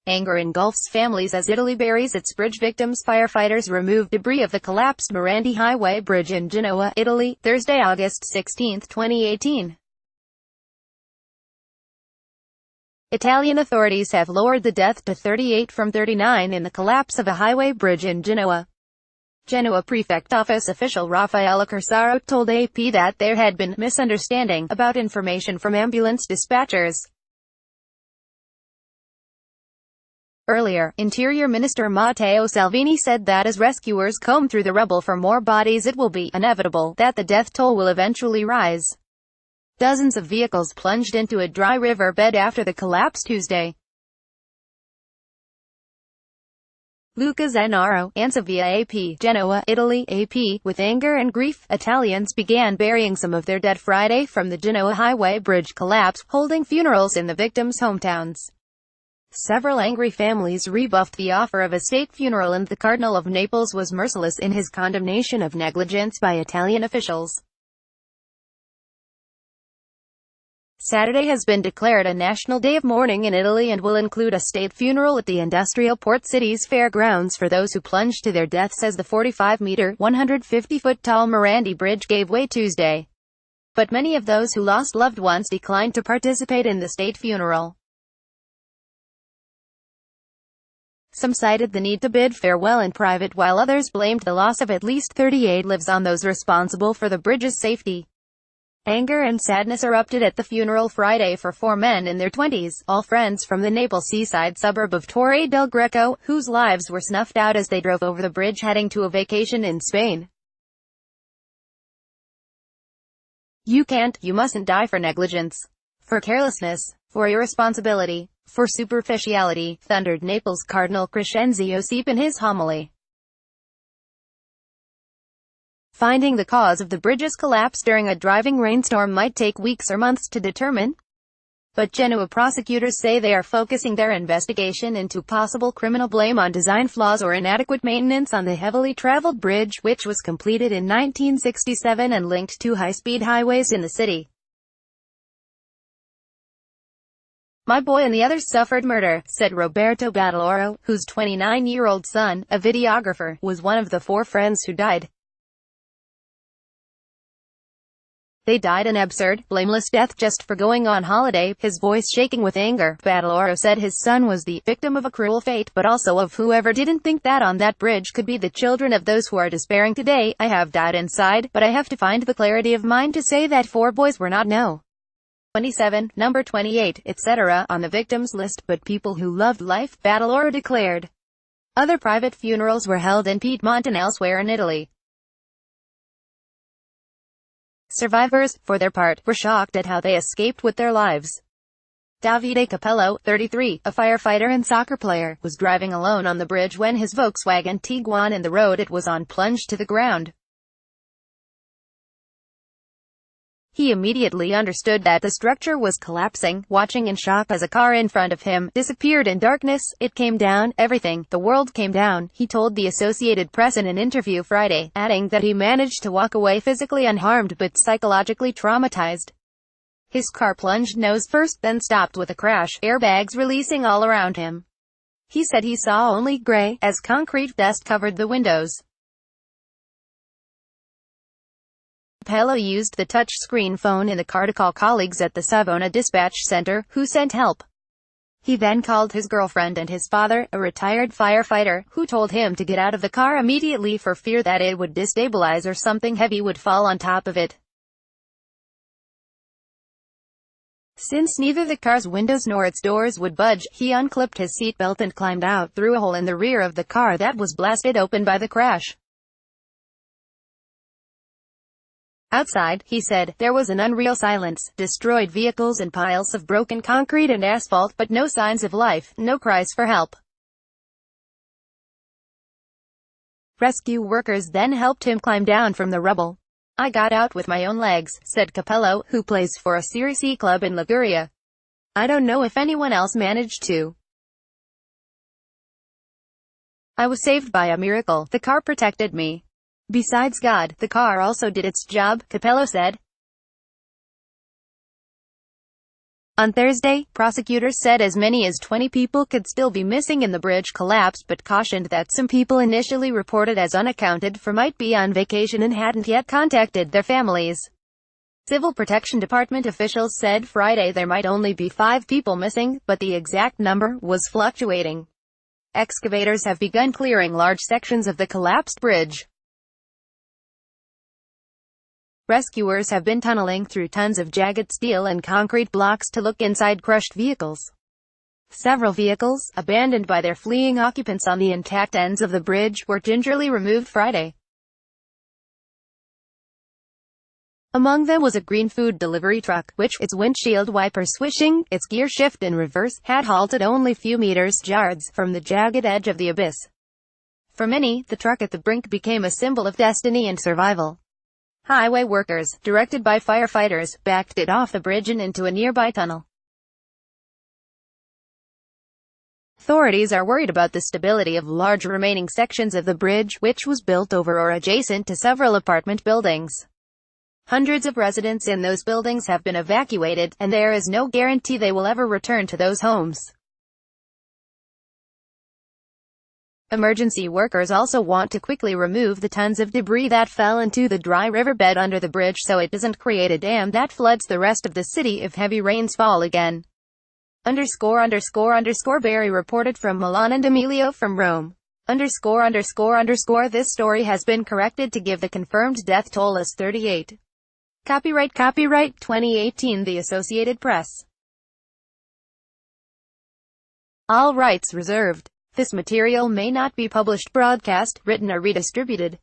Anger engulfs families as Italy buries its bridge victims. Firefighters remove debris of the collapsed Morandi Highway Bridge in Genoa, Italy, Thursday, August 16, 2018. Italian authorities have lowered the death to 38 from 39 in the collapse of a highway bridge in Genoa. Genoa Prefect Office official Raffaele Corsaro told AP that there had been misunderstanding about information from ambulance dispatchers. Earlier, Interior Minister Matteo Salvini said that as rescuers comb through the rubble for more bodies, it will be inevitable that the death toll will eventually rise. Dozens of vehicles plunged into a dry river bed after the collapse Tuesday. Luca Zennaro, ANSA via AP, Genoa, Italy, AP. With anger and grief, Italians began burying some of their dead Friday from the Genoa highway bridge collapse, holding funerals in the victims' hometowns. Several angry families rebuffed the offer of a state funeral, and the Cardinal of Naples was merciless in his condemnation of negligence by Italian officials. Saturday has been declared a national day of mourning in Italy and will include a state funeral at the industrial port city's fairgrounds for those who plunged to their deaths as the 45-meter, 150-foot-tall Morandi Bridge gave way Tuesday. But many of those who lost loved ones declined to participate in the state funeral. Some cited the need to bid farewell in private, while others blamed the loss of at least 38 lives on those responsible for the bridge's safety. Anger and sadness erupted at the funeral Friday for four men in their 20s, all friends from the Naples seaside suburb of Torre del Greco, whose lives were snuffed out as they drove over the bridge heading to a vacation in Spain. You mustn't die for negligence, for carelessness, for irresponsibility, for superficiality, thundered Naples Cardinal Crescenzio Seep in his homily. Finding the cause of the bridge's collapse during a driving rainstorm might take weeks or months to determine. But Genoa prosecutors say they are focusing their investigation into possible criminal blame on design flaws or inadequate maintenance on the heavily traveled bridge, which was completed in 1967 and linked two high-speed highways in the city. My boy and the others suffered murder, said Roberto Battelloro, whose 29-year-old son, a videographer, was one of the four friends who died. They died an absurd, blameless death just for going on holiday, his voice shaking with anger. Battelloro said his son was the victim of a cruel fate, but also of whoever didn't think that on that bridge could be the children of those who are despairing today. I have died inside, but I have to find the clarity of mind to say that four boys were not 27, number 28, etc. on the victims list, but people who loved life, Battelloro declared. Other private funerals were held in Piedmont and elsewhere in Italy. Survivors, for their part, were shocked at how they escaped with their lives. Davide Capello, 33, a firefighter and soccer player, was driving alone on the bridge when his Volkswagen Tiguan and the road it was on plunged to the ground. He immediately understood that the structure was collapsing, watching in shock as a car in front of him disappeared in darkness. It came down, everything, the world came down, he told the Associated Press in an interview Friday, adding that he managed to walk away physically unharmed but psychologically traumatized. His car plunged nose first, then stopped with a crash, airbags releasing all around him. He said he saw only gray, as concrete dust covered the windows. Capello used the touch-screen phone in the car to call colleagues at the Savona dispatch center, who sent help. He then called his girlfriend and his father, a retired firefighter, who told him to get out of the car immediately for fear that it would destabilize or something heavy would fall on top of it. Since neither the car's windows nor its doors would budge, he unclipped his seatbelt and climbed out through a hole in the rear of the car that was blasted open by the crash. Outside, he said, there was an unreal silence, destroyed vehicles and piles of broken concrete and asphalt, but no signs of life, no cries for help. Rescue workers then helped him climb down from the rubble. I got out with my own legs, said Capello, who plays for a Serie C club in Liguria. I don't know if anyone else managed to. I was saved by a miracle. The car protected me. Besides God, the car also did its job, Capello said. On Thursday, prosecutors said as many as 20 people could still be missing in the bridge collapse, but cautioned that some people initially reported as unaccounted for might be on vacation and hadn't yet contacted their families. Civil Protection Department officials said Friday there might only be 5 people missing, but the exact number was fluctuating. Excavators have begun clearing large sections of the collapsed bridge. Rescuers have been tunneling through tons of jagged steel and concrete blocks to look inside crushed vehicles. Several vehicles, abandoned by their fleeing occupants on the intact ends of the bridge, were gingerly removed Friday. Among them was a green food delivery truck, which, its windshield wiper swishing, its gear shift in reverse, had halted only few meters, yards, from the jagged edge of the abyss. For many, the truck at the brink became a symbol of destiny and survival. Highway workers, directed by firefighters, backed it off the bridge and into a nearby tunnel. Authorities are worried about the stability of large remaining sections of the bridge, which was built over or adjacent to several apartment buildings. Hundreds of residents in those buildings have been evacuated, and there is no guarantee they will ever return to those homes. Emergency workers also want to quickly remove the tons of debris that fell into the dry riverbed under the bridge so it doesn't create a dam that floods the rest of the city if heavy rains fall again. Bury reported from Milan and Emilio from Rome. This story has been corrected to give the confirmed death toll as 38. Copyright 2018 The Associated Press. All rights reserved. This material may not be published, broadcast, written or redistributed.